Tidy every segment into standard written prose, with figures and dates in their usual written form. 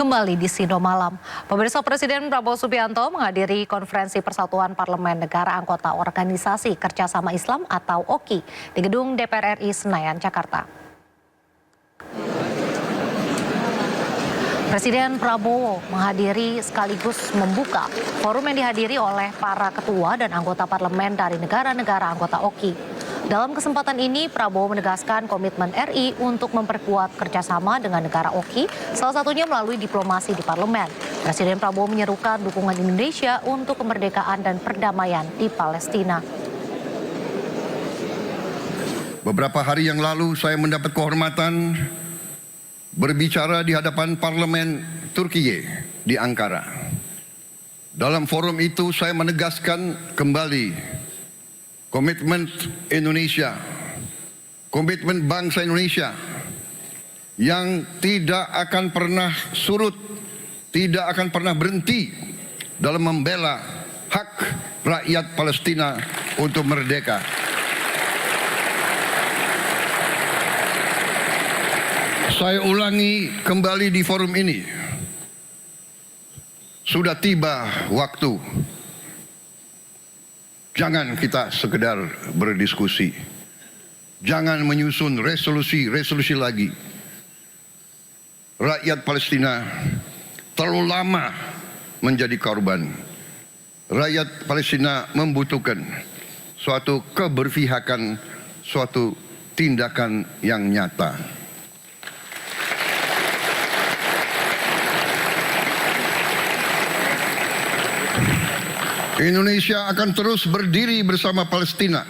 kembali di Sido Malam. Pemirsa, Presiden Prabowo Subianto menghadiri konferensi Persatuan Parlemen Negara Anggota Organisasi Kerjasama Islam atau OKI di gedung DPR RI Senayan, Jakarta. Presiden Prabowo menghadiri sekaligus membuka forum yang dihadiri oleh para ketua dan anggota parlemen dari negara-negara anggota OKI. Dalam kesempatan ini, Prabowo menegaskan komitmen RI untuk memperkuat kerjasama dengan negara OKI, salah satunya melalui diplomasi di parlemen. Presiden Prabowo menyerukan dukungan Indonesia untuk kemerdekaan dan perdamaian di Palestina. Beberapa hari yang lalu saya mendapat kehormatan berbicara di hadapan parlemen Turkiye di Ankara. Dalam forum itu saya menegaskan kembali komitmen Indonesia, komitmen bangsa Indonesia yang tidak akan pernah surut, tidak akan pernah berhenti dalam membela hak rakyat Palestina untuk merdeka. Saya ulangi kembali di forum ini, sudah tiba waktu. Jangan kita sekedar berdiskusi. Jangan menyusun resolusi lagi. Rakyat Palestina terlalu lama menjadi korban. Rakyat Palestina membutuhkan suatu keberpihakan, suatu tindakan yang nyata. Indonesia akan terus berdiri bersama Palestina.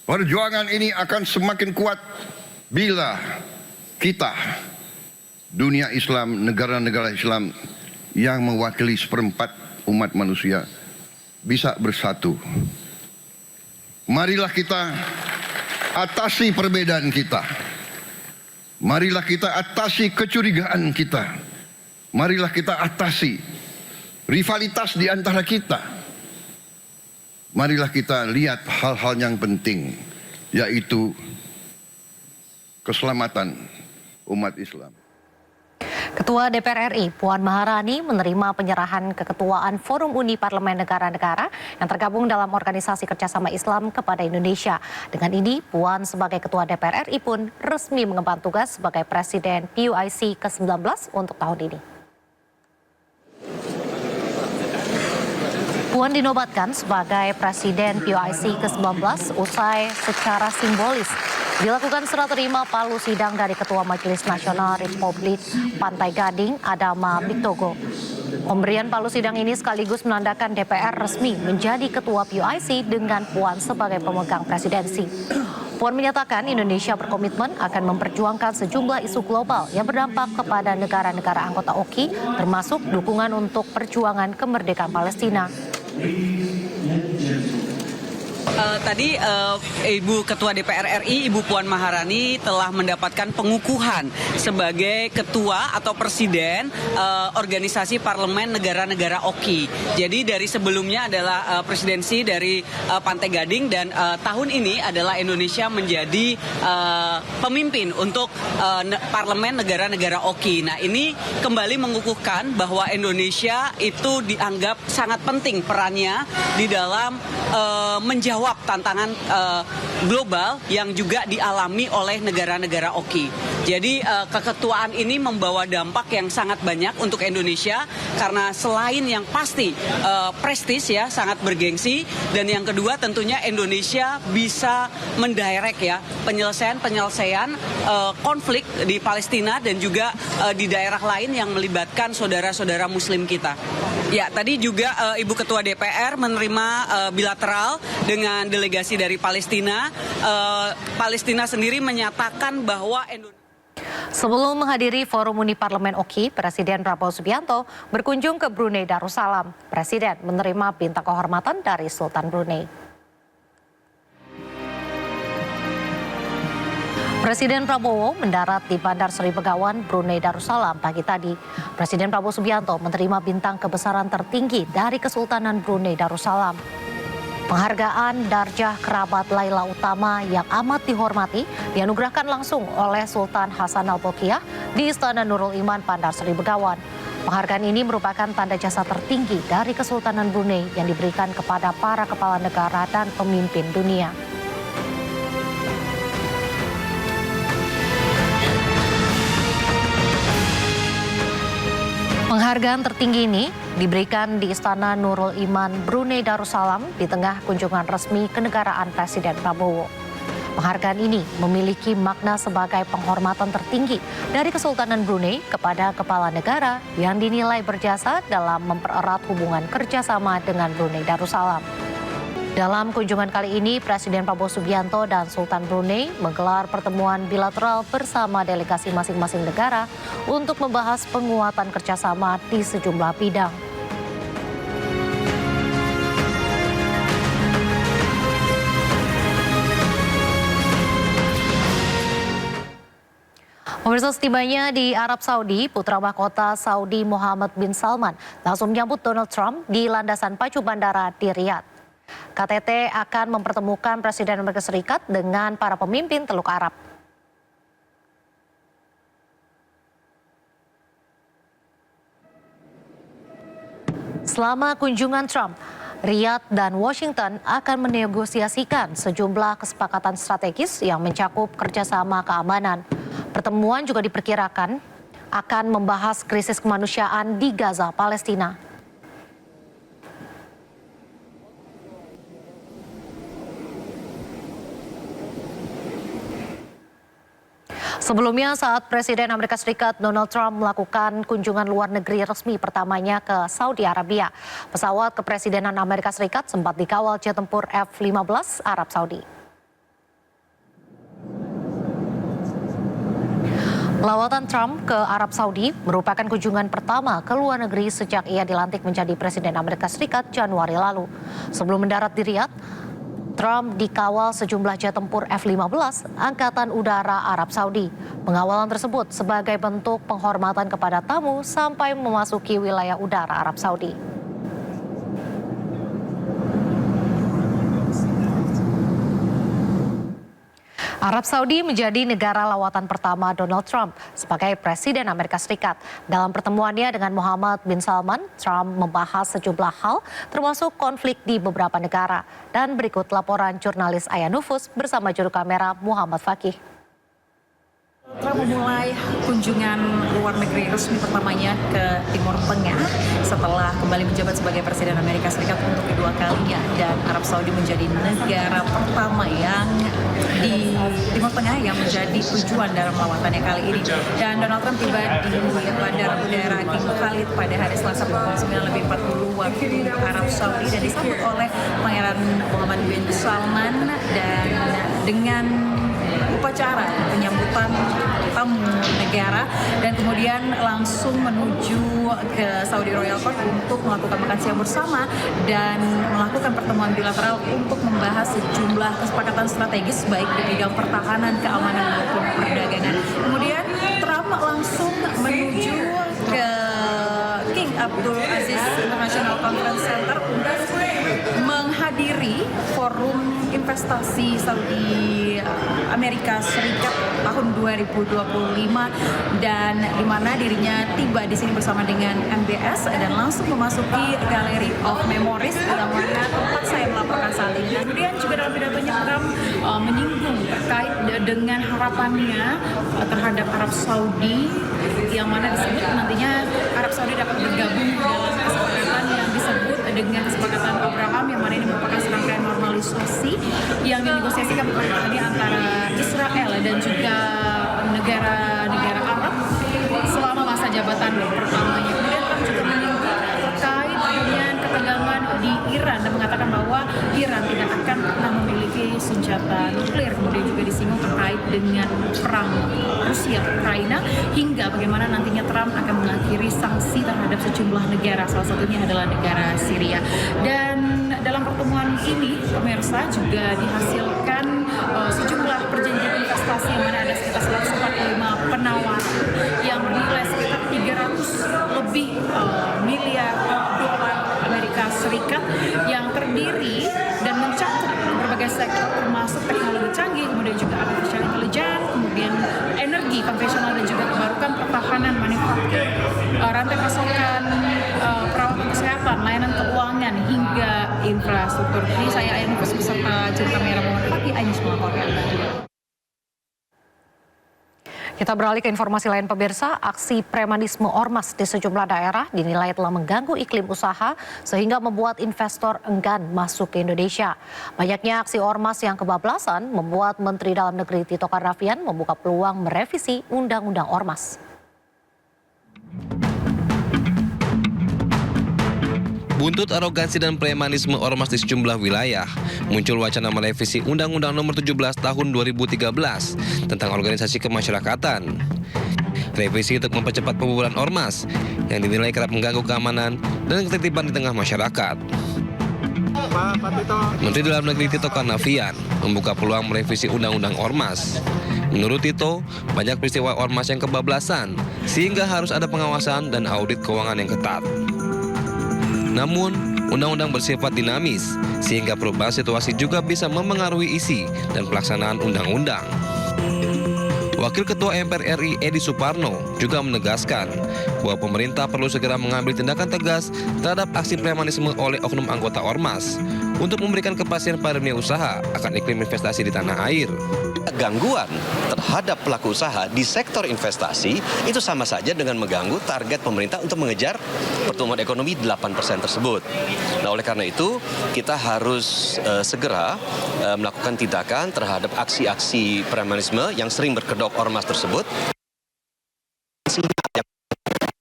Perjuangan ini akan semakin kuat bila kita, dunia Islam, negara-negara Islam yang mewakili seperempat umat manusia bisa bersatu. Marilah kita atasi perbedaan kita. Marilah kita atasi kecurigaan kita. Marilah kita atasi rivalitas di antara kita. Marilah kita lihat hal-hal yang penting, yaitu keselamatan umat Islam. Ketua DPR RI Puan Maharani menerima penyerahan keketuaan Forum Uni Parlemen Negara-Negara yang tergabung dalam Organisasi Kerjasama Islam kepada Indonesia. Dengan ini, Puan sebagai Ketua DPR RI pun resmi mengemban tugas sebagai Presiden PUIC ke-19 untuk tahun ini. Puan dinobatkan sebagai Presiden PUIC ke-19 usai secara simbolis dilakukan serah terima palu sidang dari Ketua Majelis Nasional Republik Pantai Gading, Adama Bitogo. Pemberian palu sidang ini sekaligus menandakan DPR resmi menjadi Ketua PUIC dengan Puan sebagai pemegang presidensi. Puan menyatakan Indonesia berkomitmen akan memperjuangkan sejumlah isu global yang berdampak kepada negara-negara anggota OKI, termasuk dukungan untuk perjuangan kemerdekaan Palestina. Tadi Ibu Ketua DPR RI, Ibu Puan Maharani telah mendapatkan pengukuhan sebagai Ketua atau Presiden Organisasi Parlemen Negara-Negara OKI. Jadi dari sebelumnya adalah presidensi dari Pantai Gading dan tahun ini adalah Indonesia menjadi pemimpin untuk Parlemen Negara-Negara OKI. Nah, ini kembali mengukuhkan bahwa Indonesia itu dianggap sangat penting perannya di dalam menjawab tantangan global yang juga dialami oleh negara-negara OKI. Jadi keketuaan ini membawa dampak yang sangat banyak untuk Indonesia karena selain yang pasti prestis ya, sangat bergengsi, dan yang kedua tentunya Indonesia bisa mendirect ya penyelesaian konflik di Palestina dan juga di daerah lain yang melibatkan saudara-saudara Muslim kita. Ya, tadi juga Ibu Ketua DPR menerima bilateral dengan delegasi dari Palestina. Palestina sendiri menyatakan bahwa Sebelum menghadiri Forum Uni Parlemen OKI, Presiden Prabowo Subianto berkunjung ke Brunei Darussalam. Presiden menerima bintang kehormatan dari Sultan Brunei. Presiden Prabowo mendarat di Bandar Seri Begawan, Brunei Darussalam pagi tadi. Presiden Prabowo Subianto menerima bintang kebesaran tertinggi dari Kesultanan Brunei Darussalam. Penghargaan Darjah Kerabat Laila Utama yang amat dihormati dianugerahkan langsung oleh Sultan Hasan Al-Bolkiah di Istana Nurul Iman, Bandar Seri Begawan. Penghargaan ini merupakan tanda jasa tertinggi dari Kesultanan Brunei yang diberikan kepada para kepala negara dan pemimpin dunia. Penghargaan tertinggi ini diberikan di Istana Nurul Iman, Brunei Darussalam di tengah kunjungan resmi kenegaraan Presiden Prabowo. Penghargaan ini memiliki makna sebagai penghormatan tertinggi dari Kesultanan Brunei kepada kepala negara yang dinilai berjasa dalam mempererat hubungan kerjasama dengan Brunei Darussalam. Dalam kunjungan kali ini, Presiden Prabowo Subianto dan Sultan Brunei menggelar pertemuan bilateral bersama delegasi masing-masing negara untuk membahas penguatan kerjasama di sejumlah bidang. Pemirsa, setibanya di Arab Saudi, putra mahkota Saudi Muhammad bin Salman langsung menyambut Donald Trump di landasan pacu bandara di Riyadh. KTT akan mempertemukan Presiden Amerika Serikat dengan para pemimpin Teluk Arab. Selama kunjungan Trump, Riyadh dan Washington akan menegosiasikan sejumlah kesepakatan strategis yang mencakup kerjasama keamanan. Pertemuan juga diperkirakan akan membahas krisis kemanusiaan di Gaza, Palestina. Sebelumnya, saat Presiden Amerika Serikat Donald Trump melakukan kunjungan luar negeri resmi pertamanya ke Saudi Arabia, pesawat kepresidenan Amerika Serikat sempat dikawal jet tempur F-15 Arab Saudi. Lawatan Trump ke Arab Saudi merupakan kunjungan pertama ke luar negeri sejak ia dilantik menjadi Presiden Amerika Serikat Januari lalu. Sebelum mendarat di Riyadh, Trump dikawal sejumlah jet tempur F-15 Angkatan Udara Arab Saudi. Pengawalan tersebut sebagai bentuk penghormatan kepada tamu sampai memasuki wilayah udara Arab Saudi. Arab Saudi menjadi negara lawatan pertama Donald Trump sebagai Presiden Amerika Serikat. Dalam pertemuannya dengan Muhammad bin Salman, Trump membahas sejumlah hal termasuk konflik di beberapa negara. Dan berikut laporan jurnalis Aya Nufus bersama juru kamera Muhammad Fakih. Trump memulai kunjungan luar negeri resmi pertamanya ke Timur Tengah setelah kembali menjabat sebagai Presiden Amerika Serikat untuk kedua kalinya, dan Arab Saudi menjadi negara pertama yang di Timur Tengah yang menjadi tujuan dalam lawatannya kali ini. Dan Donald Trump tiba di Bandara Udara King Khalid pada hari Selasa pukul 9.40 waktu Arab Saudi dan disambut oleh Pangeran Muhammad bin Salman, dan dengan upacara penyambutan tamu negara, dan kemudian langsung menuju ke Saudi Royal Court untuk melakukan makan siang bersama dan melakukan pertemuan bilateral untuk membahas sejumlah kesepakatan strategis baik di bidang pertahanan, keamanan maupun perdagangan. Kemudian Trump langsung menuju ke King Abdul Aziz International Conference Center untuk menghadiri forum investasi Saudi Amerika Serikat tahun 2025, dan di mana dirinya tiba di sini bersama dengan MBS dan langsung memasuki Gallery of Memories yang mana tempat saya melaporkan saat ini. Kemudian juga dalam pidatonya Trump menyinggung terkait dengan harapannya terhadap Arab Saudi, yang mana disebut nantinya Arab Saudi dapat bergabung dalam kesepakatan yang disebut dengan kesepakatan Abraham, yang mana ini merupakan serangkaian normalisasi yang dinegosiasikan tadi antara Israel dan juga negara-negara Arab selama masa jabatan pertamanya. Kemudian Trump juga menyinggung terkait dengan ketegangan di Iran dan mengatakan bahwa Iran tidak akan pernah memiliki senjata nuklir. Kemudian juga disinggung terkait dengan perang Rusia-Ukraina hingga bagaimana nantinya Trump akan mengakhiri sanksi terhadap sejumlah negara, salah satunya adalah negara Syria. Dan dalam pertemuan ini, pemirsa, juga dihasilkan sejumlah perjanjian investasi yang mana ada sekitar 145 penawaran yang bernilai sekitar 300 lebih miliar dolar Amerika Serikat yang terdiri dan rantai pasokan perawatan kesehatan, layanan keuangan hingga infrastruktur. Ini saya Ayun beserta Cinta Merah Muhammad Fatih Ainus melaporkan. Kita beralih ke informasi lain pemirsa, aksi premanisme ormas di sejumlah daerah dinilai telah mengganggu iklim usaha sehingga membuat investor enggan masuk ke Indonesia. Banyaknya aksi ormas yang kebablasan membuat Menteri Dalam Negeri Tito Karnavian membuka peluang merevisi Undang-Undang Ormas. Buntut arogansi dan premanisme ormas di sejumlah wilayah, muncul wacana merevisi Undang-Undang Nomor 17 Tahun 2013 tentang organisasi kemasyarakatan. Revisi untuk mempercepat pembubaran ormas yang dinilai kerap mengganggu keamanan dan ketertiban di tengah masyarakat. Menteri Dalam Negeri Tito Karnavian membuka peluang merevisi Undang-Undang Ormas. Menurut Tito, banyak peristiwa ormas yang kebablasan sehingga harus ada pengawasan dan audit keuangan yang ketat. Namun, undang-undang bersifat dinamis, sehingga perubahan situasi juga bisa memengaruhi isi dan pelaksanaan undang-undang. Wakil Ketua MPR RI Edi Suparno juga menegaskan bahwa pemerintah perlu segera mengambil tindakan tegas terhadap aksi premanisme oleh oknum anggota ormas untuk memberikan kepastian pada dunia usaha akan iklim investasi di tanah air. Gangguan terhadap pelaku usaha di sektor investasi itu sama saja dengan mengganggu target pemerintah untuk mengejar pertumbuhan ekonomi 8% tersebut. Nah, oleh karena itu kita harus segera melakukan tindakan terhadap aksi-aksi premanisme yang sering berkedok ormas tersebut.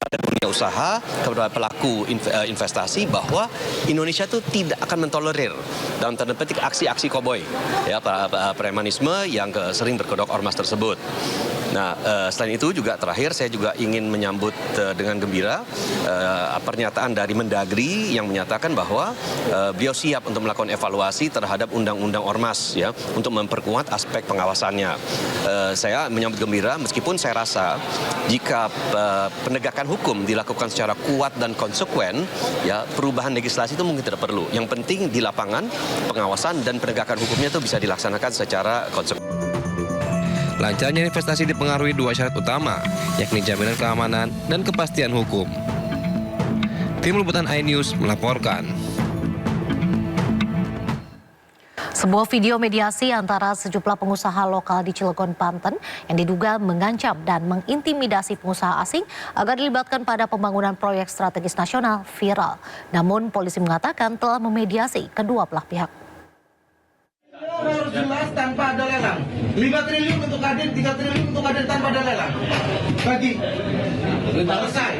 Dunia usaha kepada pelaku investasi bahwa Indonesia itu tidak akan mentolerir dalam tanda petik aksi-aksi koboi ya premanisme yang sering berkedok ormas tersebut. Nah, selain itu juga terakhir saya juga ingin menyambut dengan gembira pernyataan dari Mendagri yang menyatakan bahwa beliau siap untuk melakukan evaluasi terhadap undang-undang ormas ya untuk memperkuat aspek pengawasannya. Saya menyambut gembira meskipun saya rasa jika penegakan hukum dilakukan secara kuat dan konsekuen ya perubahan legislasi itu mungkin tidak perlu. Yang penting di lapangan pengawasan dan penegakan hukumnya itu bisa dilaksanakan secara konsekuen. Lancarnya investasi dipengaruhi dua syarat utama, yakni jaminan keamanan dan kepastian hukum. Tim Liputan iNews melaporkan. Sebuah video mediasi antara sejumlah pengusaha lokal di Cilegon, Banten yang diduga mengancam dan mengintimidasi pengusaha asing agar dilibatkan pada pembangunan proyek strategis nasional viral. Namun polisi mengatakan telah memediasi kedua belah pihak. Harus jelas tanpa ada lelang. 5 triliun untuk Kadin, 3 triliun untuk Kadin tanpa ada lelang. Bagi. Selesai.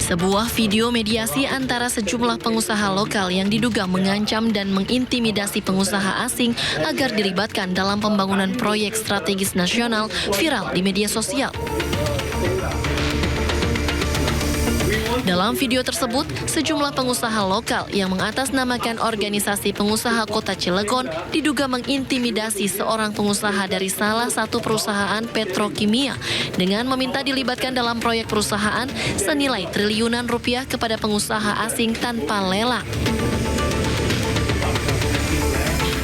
Sebuah video mediasi antara sejumlah pengusaha lokal yang diduga mengancam dan mengintimidasi pengusaha asing agar dilibatkan dalam pembangunan proyek strategis nasional viral di media sosial. Dalam video tersebut, sejumlah pengusaha lokal yang mengatasnamakan organisasi pengusaha kota Cilegon diduga mengintimidasi seorang pengusaha dari salah satu perusahaan petrokimia dengan meminta dilibatkan dalam proyek perusahaan senilai triliunan rupiah kepada pengusaha asing tanpa lelang.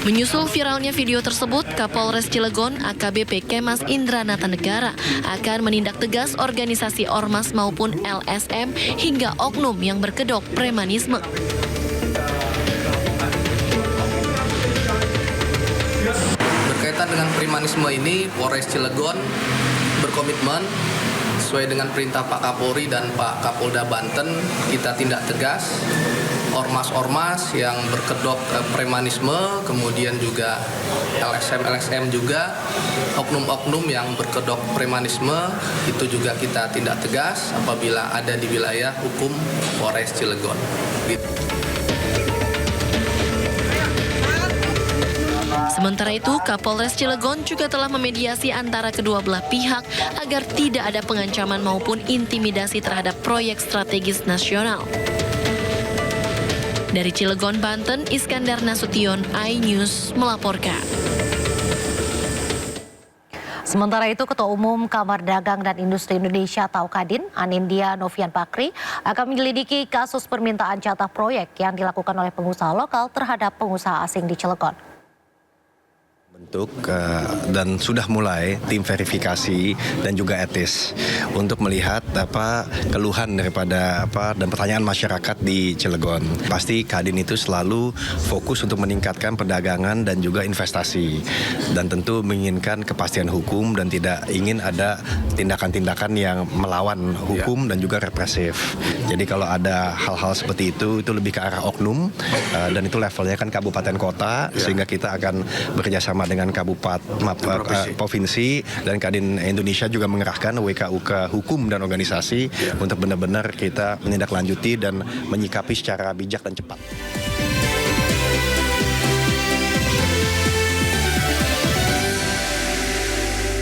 Menyusul viralnya video tersebut, Kapolres Cilegon AKBP Kemas Indranata Negara akan menindak tegas organisasi ormas maupun LSM hingga oknum yang berkedok premanisme. Berkaitan dengan premanisme ini, Polres Cilegon berkomitmen sesuai dengan perintah Pak Kapolri dan Pak Kapolda Banten, kita tindak tegas ormas-ormas yang berkedok premanisme, kemudian juga LSM juga, oknum-oknum yang berkedok premanisme, itu juga kita tindak tegas apabila ada di wilayah hukum Polres Cilegon. Sementara itu, Kapolres Cilegon juga telah memediasi antara kedua belah pihak agar tidak ada pengancaman maupun intimidasi terhadap proyek strategis nasional. Dari Cilegon, Banten, Iskandar Nasution, iNews melaporkan. Sementara itu, Ketua Umum Kamar Dagang dan Industri Indonesia atau Kadin, Anindya Novian Bakri, akan menyelidiki kasus permintaan jatah proyek yang dilakukan oleh pengusaha lokal terhadap pengusaha asing di Cilegon. Dan sudah mulai tim verifikasi dan juga etis untuk melihat keluhan daripada dan pertanyaan masyarakat di Cilegon. Pasti Kadin itu selalu fokus untuk meningkatkan perdagangan dan juga investasi, dan tentu menginginkan kepastian hukum dan tidak ingin ada tindakan-tindakan yang melawan hukum dan juga represif. Jadi kalau ada hal-hal seperti itu lebih ke arah oknum, dan itu levelnya kan kabupaten kota, sehingga kita akan bekerjasama dengan provinsi dan Kadin Indonesia juga mengerahkan WKUK hukum dan organisasi untuk benar-benar kita menindaklanjuti dan menyikapi secara bijak dan cepat.